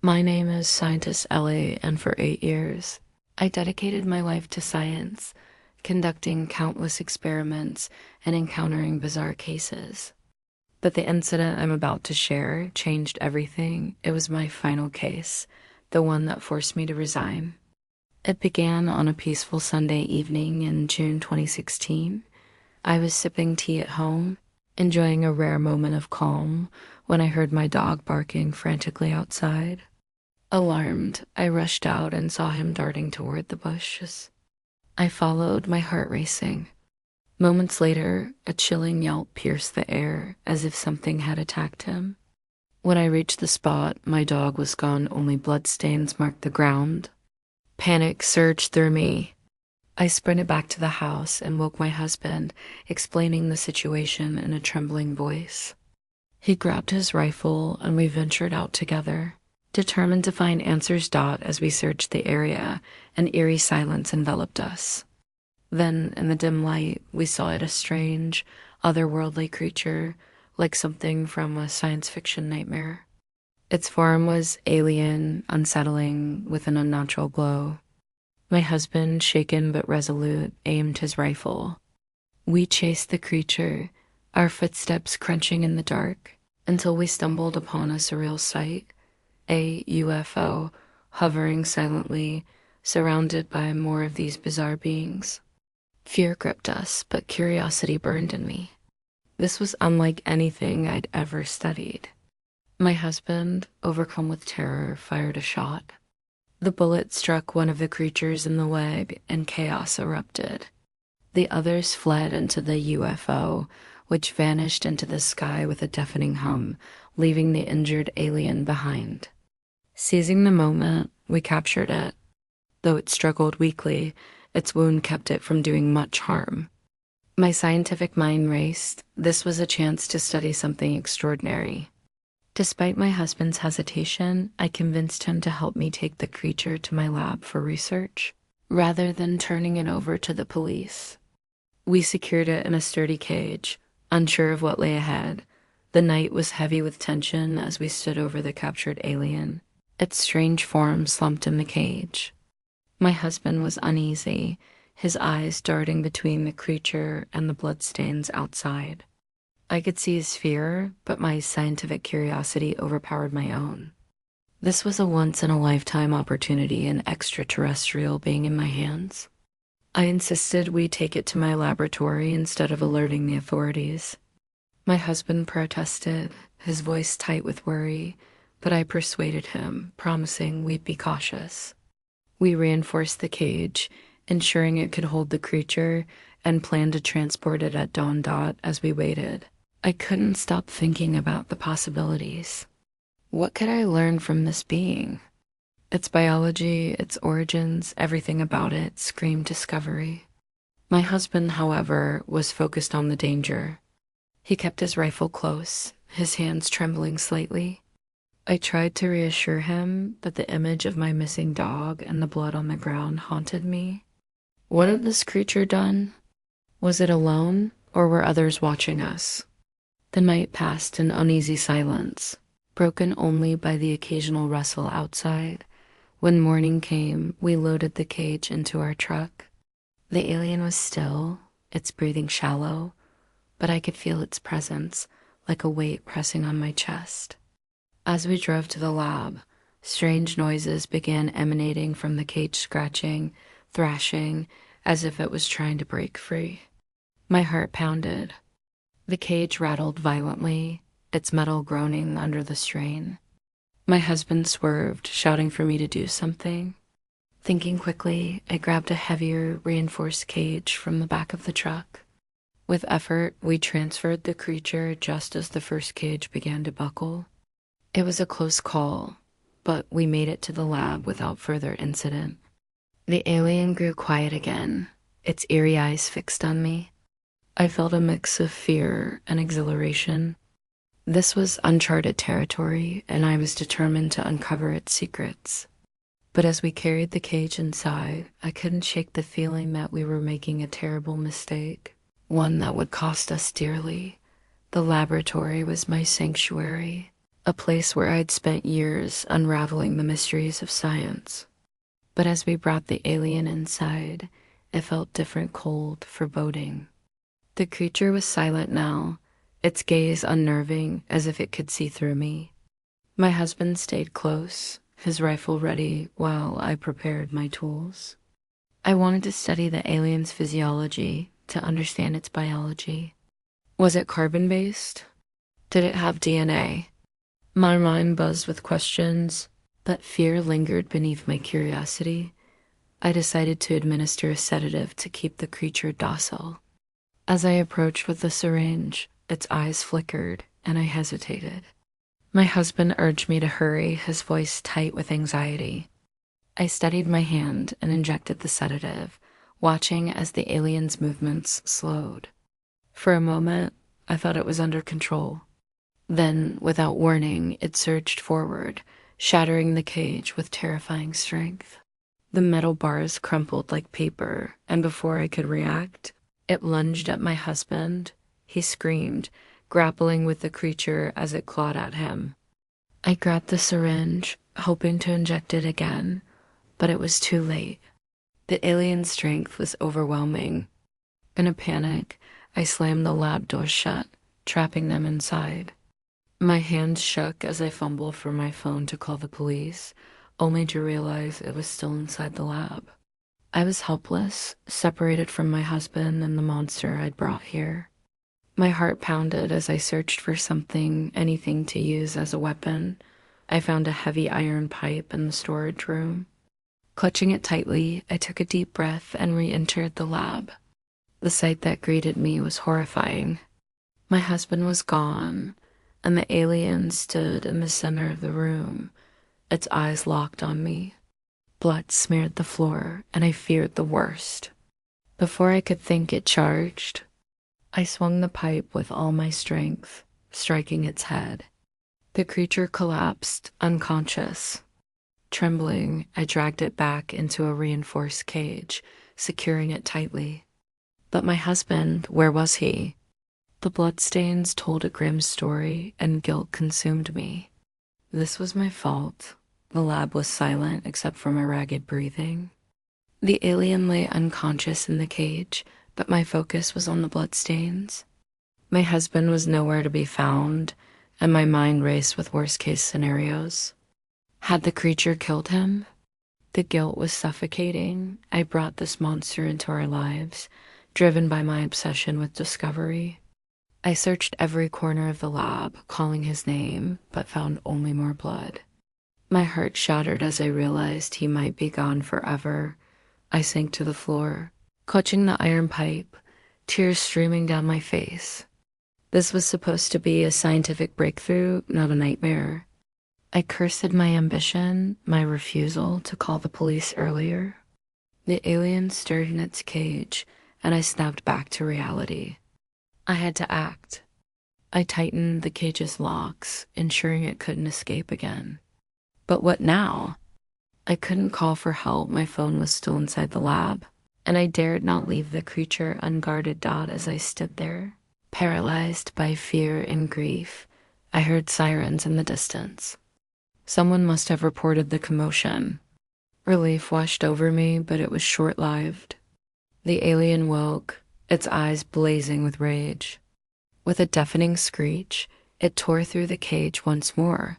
My name is Scientist Ellie, and for 8 years, I dedicated my life to science, conducting countless experiments and encountering bizarre cases. But the incident I'm about to share changed everything. It was my final case, the one that forced me to resign. It began on a peaceful Sunday evening in June 2016. I was sipping tea at home, enjoying a rare moment of calm, when I heard my dog barking frantically outside. Alarmed, I rushed out and saw him darting toward the bushes. I followed, my heart racing. Moments later, a chilling yelp pierced the air as if something had attacked him. When I reached the spot, my dog was gone, only bloodstains marked the ground. Panic surged through me. I sprinted back to the house and woke my husband, explaining the situation in a trembling voice. He grabbed his rifle and we ventured out together, determined to find answers. As we searched the area, an eerie silence enveloped us. Then, in the dim light, we saw it, a strange, otherworldly creature, like something from a science fiction nightmare. Its form was alien, unsettling, with an unnatural glow. My husband, shaken but resolute, aimed his rifle. We chased the creature, our footsteps crunching in the dark, until we stumbled upon a surreal sight. A UFO, hovering silently, surrounded by more of these bizarre beings. Fear gripped us, but curiosity burned in me. This was unlike anything I'd ever studied. My husband, overcome with terror, fired a shot. The bullet struck one of the creatures in the leg, and chaos erupted. The others fled into the UFO, which vanished into the sky with a deafening hum, leaving the injured alien behind. Seizing the moment, we captured it. Though it struggled weakly, its wound kept it from doing much harm. My scientific mind raced. This was a chance to study something extraordinary. Despite my husband's hesitation, I convinced him to help me take the creature to my lab for research, rather than turning it over to the police. We secured it in a sturdy cage, unsure of what lay ahead. The night was heavy with tension as we stood over the captured alien, its strange form slumped in the cage. My husband was uneasy, his eyes darting between the creature and the bloodstains outside. I could see his fear, but my scientific curiosity overpowered my own. This was a once-in-a-lifetime opportunity, an extraterrestrial being in my hands. I insisted we take it to my laboratory instead of alerting the authorities. My husband protested, his voice tight with worry, but I persuaded him, promising we'd be cautious. We reinforced the cage, ensuring it could hold the creature, and planned to transport it at dawn. As we waited, I couldn't stop thinking about the possibilities. What could I learn from this being? Its biology, its origins, everything about it screamed discovery. My husband, however, was focused on the danger. He kept his rifle close, his hands trembling slightly. I tried to reassure him, but the image of my missing dog and the blood on the ground haunted me. What had this creature done? Was it alone, or were others watching us? The night passed in uneasy silence, broken only by the occasional rustle outside. When morning came, we loaded the cage into our truck. The alien was still, its breathing shallow, but I could feel its presence, like a weight pressing on my chest. As we drove to the lab, strange noises began emanating from the cage, scratching, thrashing, as if it was trying to break free. My heart pounded. The cage rattled violently, its metal groaning under the strain. My husband swerved, shouting for me to do something. Thinking quickly, I grabbed a heavier, reinforced cage from the back of the truck. With effort, we transferred the creature just as the first cage began to buckle. It was a close call, but we made it to the lab without further incident. The alien grew quiet again, its eerie eyes fixed on me. I felt a mix of fear and exhilaration. This was uncharted territory, and I was determined to uncover its secrets. But as we carried the cage inside, I couldn't shake the feeling that we were making a terrible mistake, one that would cost us dearly. The laboratory was my sanctuary, a place where I'd spent years unraveling the mysteries of science. But as we brought the alien inside, it felt different, cold, foreboding. The creature was silent now, its gaze unnerving as if it could see through me. My husband stayed close, his rifle ready while I prepared my tools. I wanted to study the alien's physiology to understand its biology. Was it carbon-based? Did it have DNA? My mind buzzed with questions, but fear lingered beneath my curiosity. I decided to administer a sedative to keep the creature docile. As I approached with the syringe, its eyes flickered, and I hesitated. My husband urged me to hurry, his voice tight with anxiety. I steadied my hand and injected the sedative, watching as the alien's movements slowed. For a moment, I thought it was under control. Then, without warning, it surged forward, shattering the cage with terrifying strength. The metal bars crumpled like paper, and before I could react, it lunged at my husband. He screamed, grappling with the creature as it clawed at him. I grabbed the syringe, hoping to inject it again, but it was too late. The alien's strength was overwhelming. In a panic, I slammed the lab door shut, trapping them inside. My hands shook as I fumbled for my phone to call the police, only to realize it was still inside the lab. I was helpless, separated from my husband and the monster I'd brought here. My heart pounded as I searched for anything to use as a weapon. I found a heavy iron pipe in the storage room. Clutching it tightly, I took a deep breath and re-entered the lab. The sight that greeted me was horrifying. My husband was gone, and the alien stood in the center of the room, its eyes locked on me. Blood smeared the floor, and I feared the worst. Before I could think, it charged. I swung the pipe with all my strength, striking its head. The creature collapsed, unconscious. Trembling, I dragged it back into a reinforced cage, securing it tightly. But my husband, where was he? The bloodstains told a grim story, and guilt consumed me. This was my fault. The lab was silent except for my ragged breathing. The alien lay unconscious in the cage, but my focus was on the bloodstains. My husband was nowhere to be found, and my mind raced with worst-case scenarios. Had the creature killed him? The guilt was suffocating. I brought this monster into our lives, driven by my obsession with discovery. I searched every corner of the lab, calling his name, but found only more blood. My heart shattered as I realized he might be gone forever. I sank to the floor, clutching the iron pipe, tears streaming down my face. This was supposed to be a scientific breakthrough, not a nightmare. I cursed my ambition, my refusal to call the police earlier. The alien stirred in its cage, and I snapped back to reality. I had to act. I tightened the cage's locks, ensuring it couldn't escape again. But what now? I couldn't call for help. My phone was still inside the lab, and I dared not leave the creature unguarded. As I stood there, paralyzed by fear and grief, I heard sirens in the distance. Someone must have reported the commotion. Relief washed over me, but it was short-lived. The alien woke, its eyes blazing with rage. With a deafening screech, it tore through the cage once more.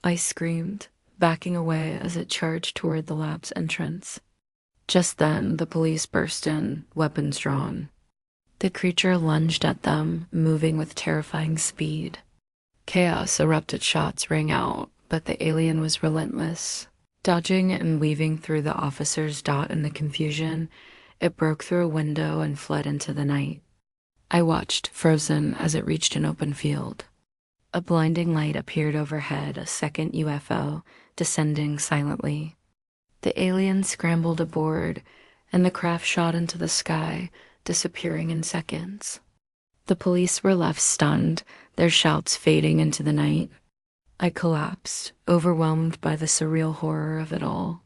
I screamed, backing away as it charged toward the lab's entrance. Just then, the police burst in, weapons drawn. The creature lunged at them, moving with terrifying speed. Chaos erupted, shots rang out, but the alien was relentless. Dodging and weaving through the officers' in the confusion, it broke through a window and fled into the night. I watched, frozen, as it reached an open field. A blinding light appeared overhead, a second UFO, descending silently. The alien scrambled aboard, and the craft shot into the sky, disappearing in seconds. The police were left stunned, their shouts fading into the night. I collapsed, overwhelmed by the surreal horror of it all.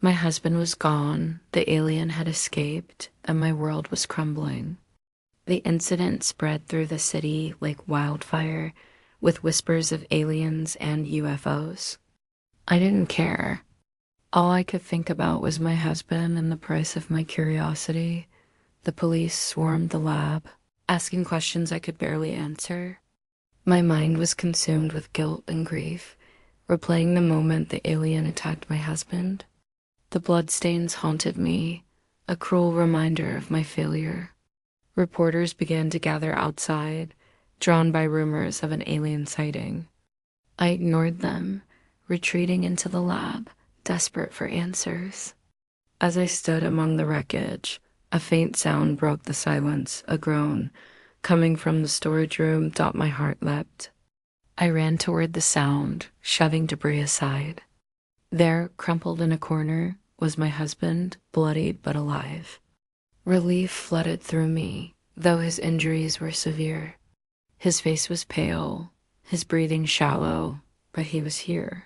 My husband was gone, the alien had escaped, and my world was crumbling. The incident spread through the city like wildfire, with whispers of aliens and UFOs. I didn't care. All I could think about was my husband and the price of my curiosity. The police swarmed the lab, asking questions I could barely answer. My mind was consumed with guilt and grief, replaying the moment the alien attacked my husband. The bloodstains haunted me, a cruel reminder of my failure. Reporters began to gather outside, drawn by rumors of an alien sighting. I ignored them, retreating into the lab, desperate for answers. As I stood among the wreckage, a faint sound broke the silence, a groan. Coming from the storage room, my heart leapt. I ran toward the sound, shoving debris aside. There, crumpled in a corner, was my husband, bloodied but alive. Relief flooded through me, though his injuries were severe. His face was pale, his breathing shallow, but he was here.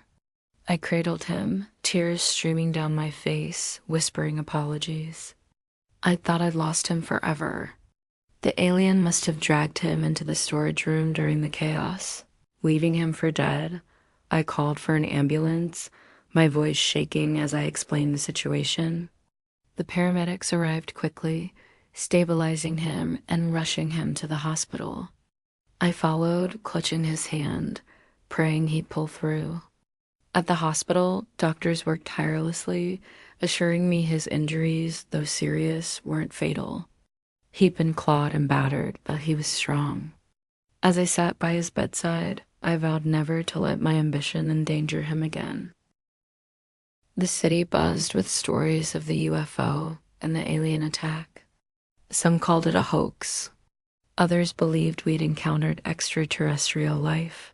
I cradled him, tears streaming down my face, whispering apologies. I thought I'd lost him forever. The alien must have dragged him into the storage room during the chaos, leaving him for dead. I called for an ambulance, my voice shaking as I explained the situation. The paramedics arrived quickly, stabilizing him and rushing him to the hospital. I followed, clutching his hand, praying he'd pull through. At the hospital, doctors worked tirelessly, assuring me his injuries, though serious, weren't fatal. He'd been clawed and battered, but he was strong. As I sat by his bedside, I vowed never to let my ambition endanger him again. The city buzzed with stories of the UFO and the alien attack. Some called it a hoax. Others believed we'd encountered extraterrestrial life.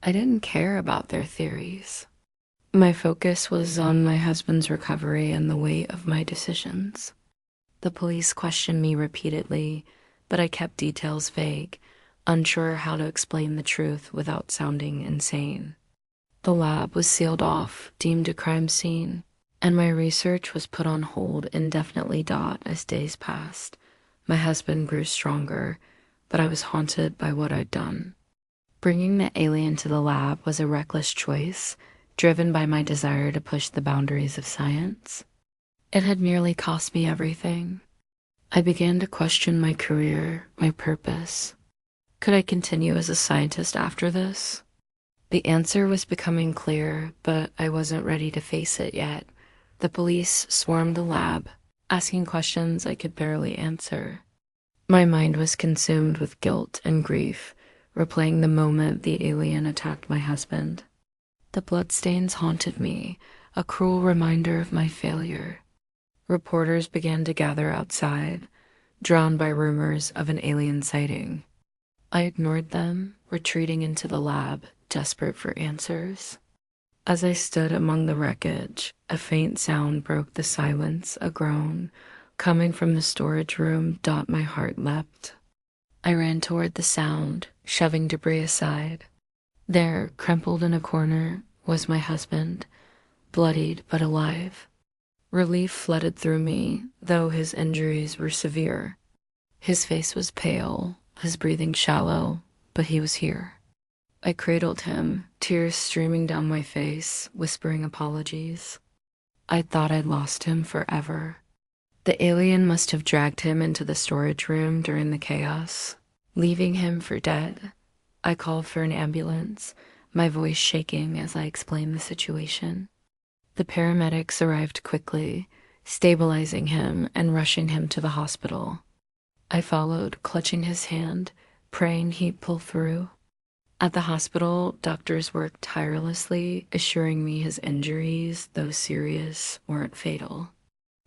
I didn't care about their theories. My focus was on my husband's recovery and the weight of my decisions. The police questioned me repeatedly, but I kept details vague, unsure how to explain the truth without sounding insane. The lab was sealed off, deemed a crime scene, and my research was put on hold indefinitely. As days passed, my husband grew stronger, but I was haunted by what I'd done. Bringing the alien to the lab was a reckless choice, driven by my desire to push the boundaries of science. It had nearly cost me everything. I began to question my career, my purpose. Could I continue as a scientist after this? The answer was becoming clear, but I wasn't ready to face it yet. The police swarmed the lab, asking questions I could barely answer. My mind was consumed with guilt and grief, replaying the moment the alien attacked my husband. The bloodstains haunted me, a cruel reminder of my failure. Reporters began to gather outside, drawn by rumors of an alien sighting. I ignored them, retreating into the lab, desperate for answers. As I stood among the wreckage, a faint sound broke the silence, a groan. Coming from the storage room, my heart leapt. I ran toward the sound, shoving debris aside. There, crumpled in a corner, was my husband, bloodied but alive. Relief flooded through me, though his injuries were severe. His face was pale, his breathing shallow, but he was here. I cradled him, tears streaming down my face, whispering apologies. I thought I'd lost him forever. The alien must have dragged him into the storage room during the chaos, leaving him for dead. I called for an ambulance, my voice shaking as I explained the situation. The paramedics arrived quickly, stabilizing him and rushing him to the hospital. I followed, clutching his hand, praying he'd pull through. At the hospital, doctors worked tirelessly, assuring me his injuries, though serious, weren't fatal.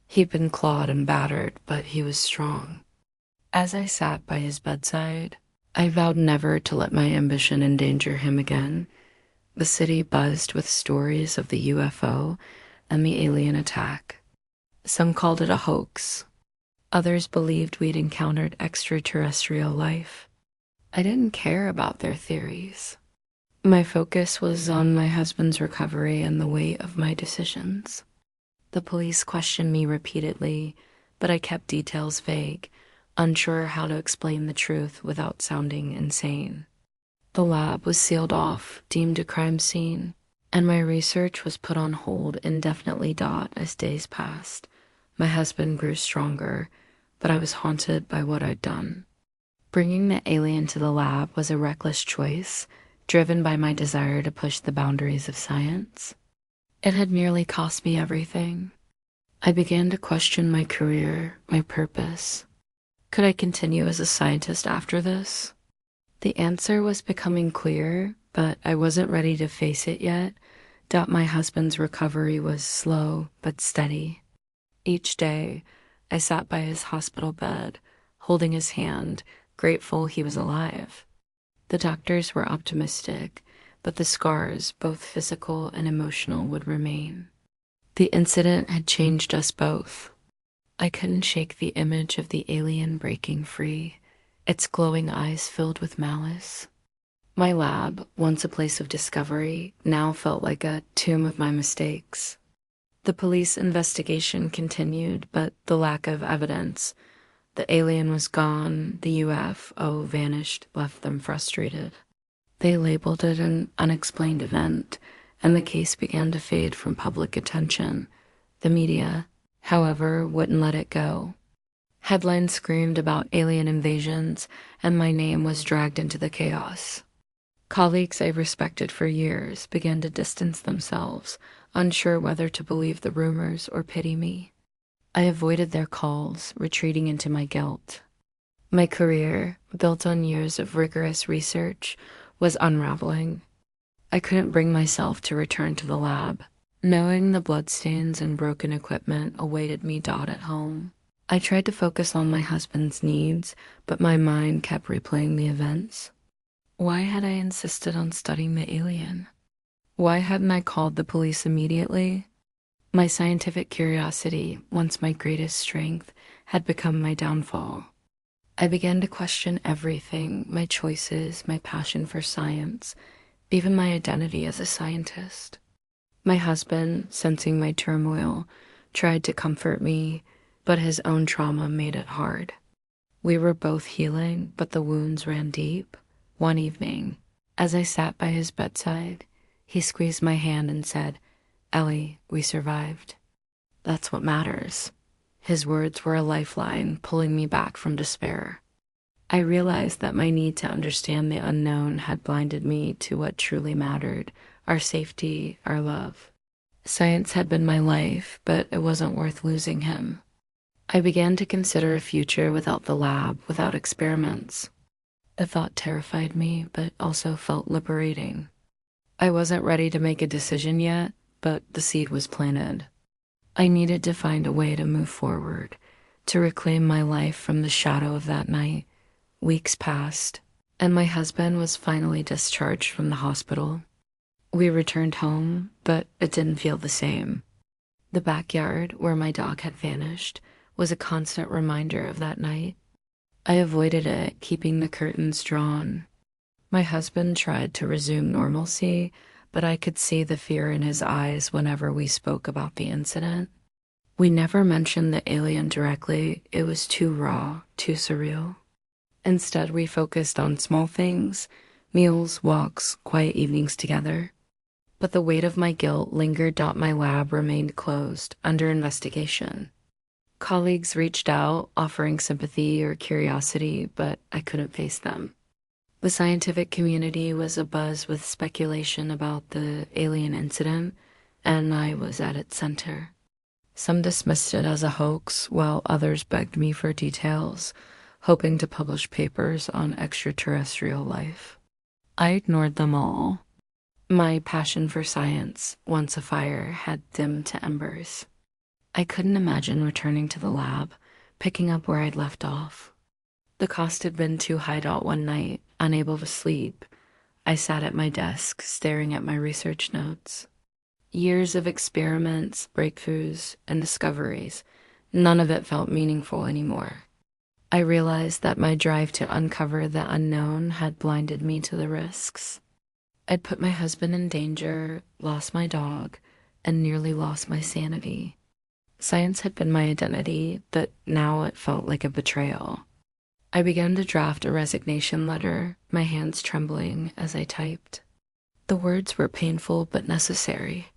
He'd been clawed and battered, but he was strong. As I sat by his bedside, I vowed never to let my ambition endanger him again. The city buzzed with stories of the UFO and the alien attack. Some called it a hoax. Others believed we'd encountered extraterrestrial life. I didn't care about their theories. My focus was on my husband's recovery and the weight of my decisions. The police questioned me repeatedly, but I kept details vague, unsure how to explain the truth without sounding insane. The lab was sealed off, deemed a crime scene, and my research was put on hold indefinitely. As days passed, my husband grew stronger, but I was haunted by what I'd done. Bringing the alien to the lab was a reckless choice, driven by my desire to push the boundaries of science. It had nearly cost me everything. I began to question my career, my purpose. Could I continue as a scientist after this? The answer was becoming clear, but I wasn't ready to face it yet. My husband's recovery was slow but steady. Each day, I sat by his hospital bed, holding his hand, grateful he was alive. The doctors were optimistic, but the scars, both physical and emotional, would remain. The incident had changed us both. I couldn't shake the image of the alien breaking free, its glowing eyes filled with malice. My lab, once a place of discovery, now felt like a tomb of my mistakes. The police investigation continued, but the lack of evidence. The alien was gone, the UFO vanished, left them frustrated. They labeled it an unexplained event, and the case began to fade from public attention. The media, however, wouldn't let it go. Headlines screamed about alien invasions, and my name was dragged into the chaos. Colleagues I respected for years began to distance themselves, unsure whether to believe the rumors or pity me. I avoided their calls, retreating into my guilt. My career, built on years of rigorous research, was unraveling. I couldn't bring myself to return to the lab, knowing the bloodstains and broken equipment awaited me at home. I tried to focus on my husband's needs, but my mind kept replaying the events. Why had I insisted on studying the alien? Why hadn't I called the police immediately? My scientific curiosity, once my greatest strength, had become my downfall. I began to question everything, my choices, my passion for science, even my identity as a scientist. My husband, sensing my turmoil, tried to comfort me, but his own trauma made it hard. We were both healing, but the wounds ran deep. One evening, as I sat by his bedside, he squeezed my hand and said, "Ellie, we survived. That's what matters." His words were a lifeline, pulling me back from despair. I realized that my need to understand the unknown had blinded me to what truly mattered, our safety, our love. Science had been my life, but it wasn't worth losing him. I began to consider a future without the lab, without experiments. The thought terrified me, but also felt liberating. I wasn't ready to make a decision yet, but the seed was planted. I needed to find a way to move forward, to reclaim my life from the shadow of that night. Weeks passed, and my husband was finally discharged from the hospital. We returned home, but it didn't feel the same. The backyard, where my dog had vanished, was a constant reminder of that night. I avoided it, keeping the curtains drawn. My husband tried to resume normalcy, but I could see the fear in his eyes whenever we spoke about the incident. We never mentioned the alien directly. It was too raw, too surreal. Instead, we focused on small things, meals, walks, quiet evenings together. But the weight of my guilt lingered. My lab remained closed, under investigation. Colleagues reached out, offering sympathy or curiosity, but I couldn't face them. The scientific community was abuzz with speculation about the alien incident, and I was at its center. Some dismissed it as a hoax, while others begged me for details, hoping to publish papers on extraterrestrial life. I ignored them all. My passion for science, once a fire, had dimmed to embers. I couldn't imagine returning to the lab, picking up where I'd left off. The cost had been too high. One night, unable to sleep, I sat at my desk, staring at my research notes. Years of experiments, breakthroughs, and discoveries, none of it felt meaningful anymore. I realized that my drive to uncover the unknown had blinded me to the risks. I'd put my husband in danger, lost my dog, and nearly lost my sanity. Science had been my identity, but now it felt like a betrayal. I began to draft a resignation letter, my hands trembling as I typed. The words were painful but necessary.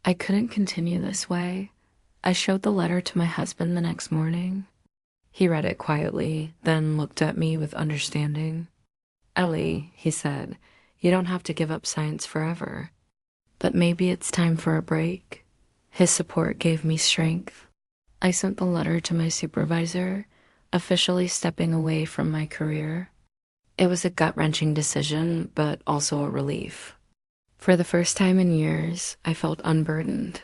I couldn't continue this way. I showed the letter to my husband the next morning. He read it quietly, then looked at me with understanding. "Ellie," he said, "you don't have to give up science forever. But maybe it's time for a break." His support gave me strength. I sent the letter to my supervisor, officially stepping away from my career. It was a gut-wrenching decision, but also a relief. For the first time in years, I felt unburdened.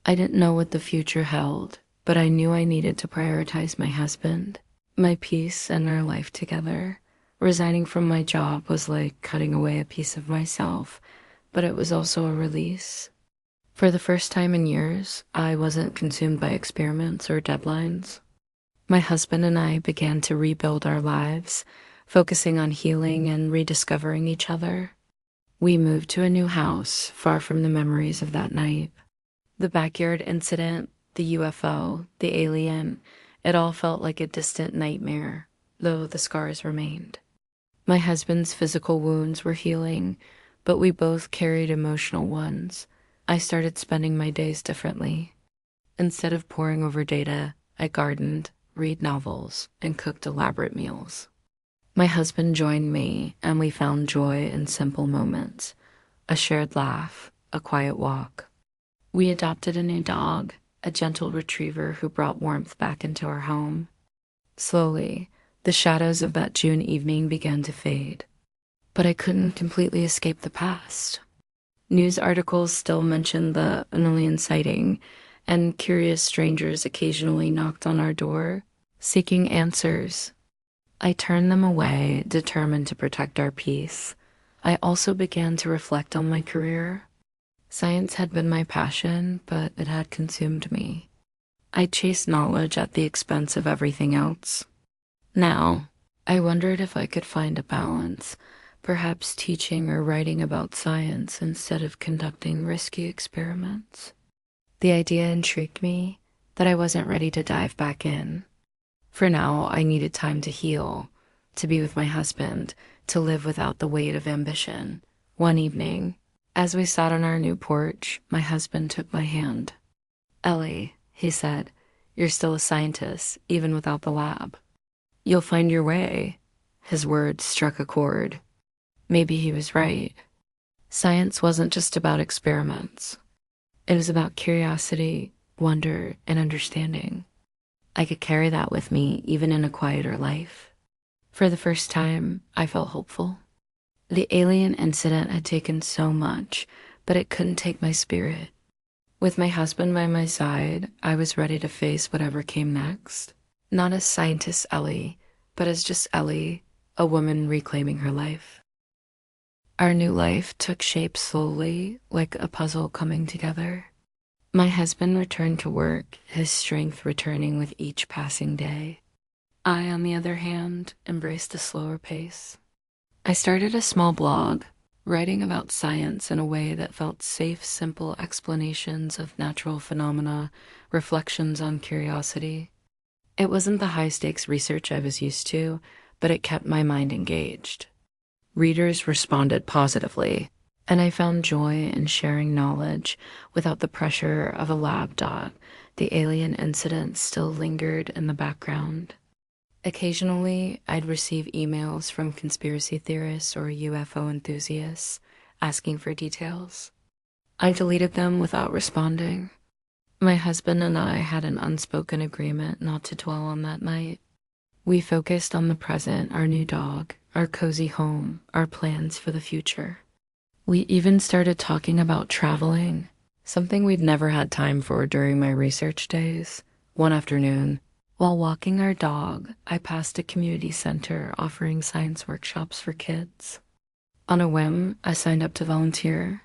I didn't know what the future held, but I knew I needed to prioritize my husband, my peace, and our life together. Resigning from my job was like cutting away a piece of myself, but it was also a release. For the first time in years, I wasn't consumed by experiments or deadlines. My husband and I began to rebuild our lives, focusing on healing and rediscovering each other. We moved to a new house, far from the memories of that night. The backyard incident, the UFO, the alien, it all felt like a distant nightmare, though the scars remained. My husband's physical wounds were healing, but we both carried emotional ones. I started spending my days differently. Instead of poring over data, I gardened, read novels, and cooked elaborate meals. My husband joined me, and we found joy in simple moments, a shared laugh, a quiet walk. We adopted a new dog, a gentle retriever who brought warmth back into our home. Slowly, the shadows of that June evening began to fade. But I couldn't completely escape the past. News articles still mentioned the alien sighting, and curious strangers occasionally knocked on our door, seeking answers. I turned them away, determined to protect our peace. I also began to reflect on my career. Science had been my passion, but it had consumed me. I chased knowledge at the expense of everything else. Now, I wondered if I could find a balance, perhaps teaching or writing about science instead of conducting risky experiments. The idea intrigued me, that I wasn't ready to dive back in. For now, I needed time to heal, to be with my husband, to live without the weight of ambition. One evening, as we sat on our new porch, my husband took my hand. "Ellie," he said, "you're still a scientist, even without the lab. You'll find your way." His words struck a chord. Maybe he was right. Science wasn't just about experiments. It was about curiosity, wonder, and understanding. I could carry that with me even in a quieter life. For the first time, I felt hopeful. The alien incident had taken so much, but it couldn't take my spirit. With my husband by my side, I was ready to face whatever came next. Not as scientist Ellie, but as just Ellie, a woman reclaiming her life. Our new life took shape slowly, like a puzzle coming together. My husband returned to work, his strength returning with each passing day. I, on the other hand, embraced a slower pace. I started a small blog, writing about science in a way that felt safe, simple explanations of natural phenomena, reflections on curiosity. It wasn't the high-stakes research I was used to, but it kept my mind engaged. Readers responded positively, and I found joy in sharing knowledge without the pressure of a lab dot. The alien incident still lingered in the background. Occasionally, I'd receive emails from conspiracy theorists or UFO enthusiasts asking for details. I deleted them without responding. My husband and I had an unspoken agreement not to dwell on that night. We focused on the present, our new dog, our cozy home, our plans for the future. We even started talking about traveling, something we'd never had time for during my research days. One afternoon, while walking our dog, I passed a community center offering science workshops for kids. On a whim, I signed up to volunteer.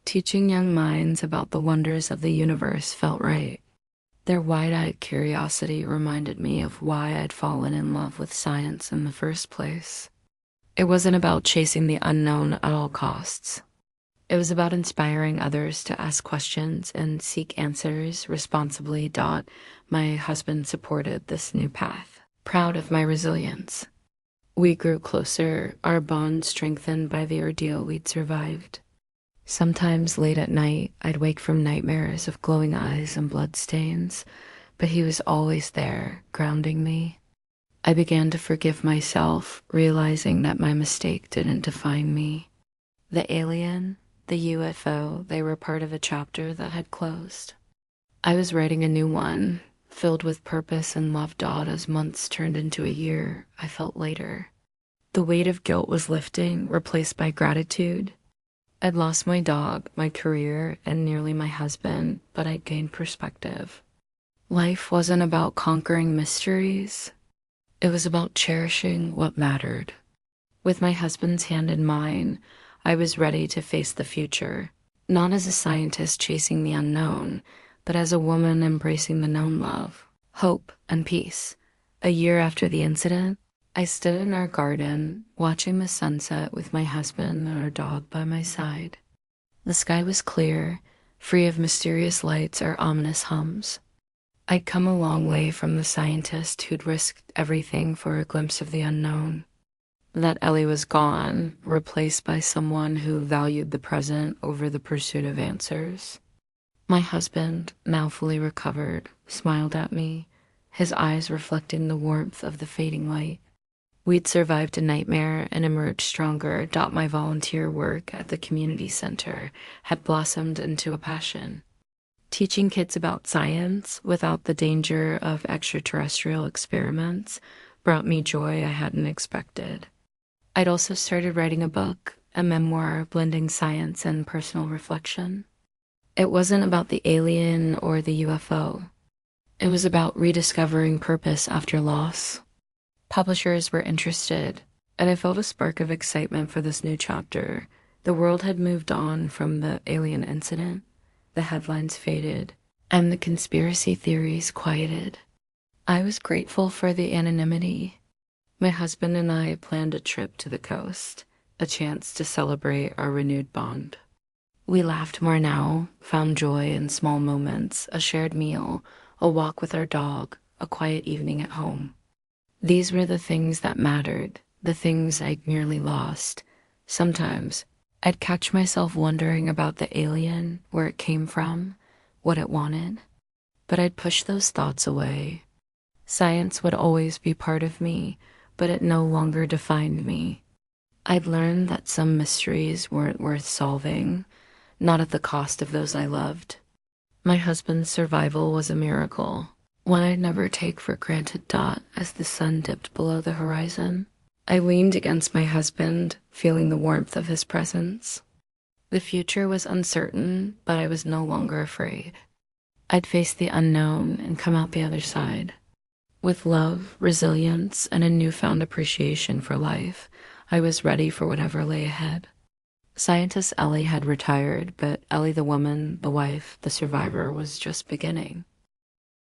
Teaching young minds about the wonders of the universe felt right. Their wide-eyed curiosity reminded me of why I'd fallen in love with science in the first place. It wasn't about chasing the unknown at all costs. It was about inspiring others to ask questions and seek answers responsibly. My husband supported this new path. proud of my resilience. We grew closer, our bond strengthened by the ordeal we'd survived. Sometimes late at night, I'd wake from nightmares of glowing eyes and bloodstains, but he was always there, grounding me. I began to forgive myself, realizing that my mistake didn't define me. The alien, the UFO, they were part of a chapter that had closed. I was writing a new one, filled with purpose and love. As months turned into a year, I felt lighter. The weight of guilt was lifting, replaced by gratitude. I'd lost my dog, my career, and nearly my husband, but I'd gained perspective. Life wasn't about conquering mysteries. It was about cherishing what mattered. With my husband's hand in mine, I was ready to face the future, not as a scientist chasing the unknown, but as a woman embracing the known love, hope, and peace. A year after the incident, I stood in our garden, watching the sunset with my husband and our dog by my side. The sky was clear, free of mysterious lights or ominous hums. I'd come a long way from the scientist who'd risked everything for a glimpse of the unknown. That Ellie was gone, replaced by someone who valued the present over the pursuit of answers. My husband, now fully recovered, smiled at me, his eyes reflecting the warmth of the fading light. We'd survived a nightmare and emerged stronger. My volunteer work at the community center had blossomed into a passion. Teaching kids about science without the danger of extraterrestrial experiments brought me joy I hadn't expected. I'd also started writing a book, a memoir blending science and personal reflection. It wasn't about the alien or the UFO. It was about rediscovering purpose after loss. Publishers were interested, and I felt a spark of excitement for this new chapter. The world had moved on from the alien incident, the headlines faded, and the conspiracy theories quieted. I was grateful for the anonymity. My husband and I planned a trip to the coast, a chance to celebrate our renewed bond. We laughed more now, found joy in small moments, a shared meal, a walk with our dog, a quiet evening at home. These were the things that mattered, the things I'd nearly lost. Sometimes, I'd catch myself wondering about the alien, where it came from, what it wanted. But I'd push those thoughts away. Science would always be part of me, but it no longer defined me. I'd learned that some mysteries weren't worth solving, not at the cost of those I loved. My husband's survival was a miracle, one I'd never take for granted. As the sun dipped below the horizon, I leaned against my husband, feeling the warmth of his presence. The future was uncertain, but I was no longer afraid. I'd face the unknown and come out the other side. With love, resilience, and a newfound appreciation for life, I was ready for whatever lay ahead. Scientist Ellie had retired, but Ellie the woman, the wife, the survivor was just beginning.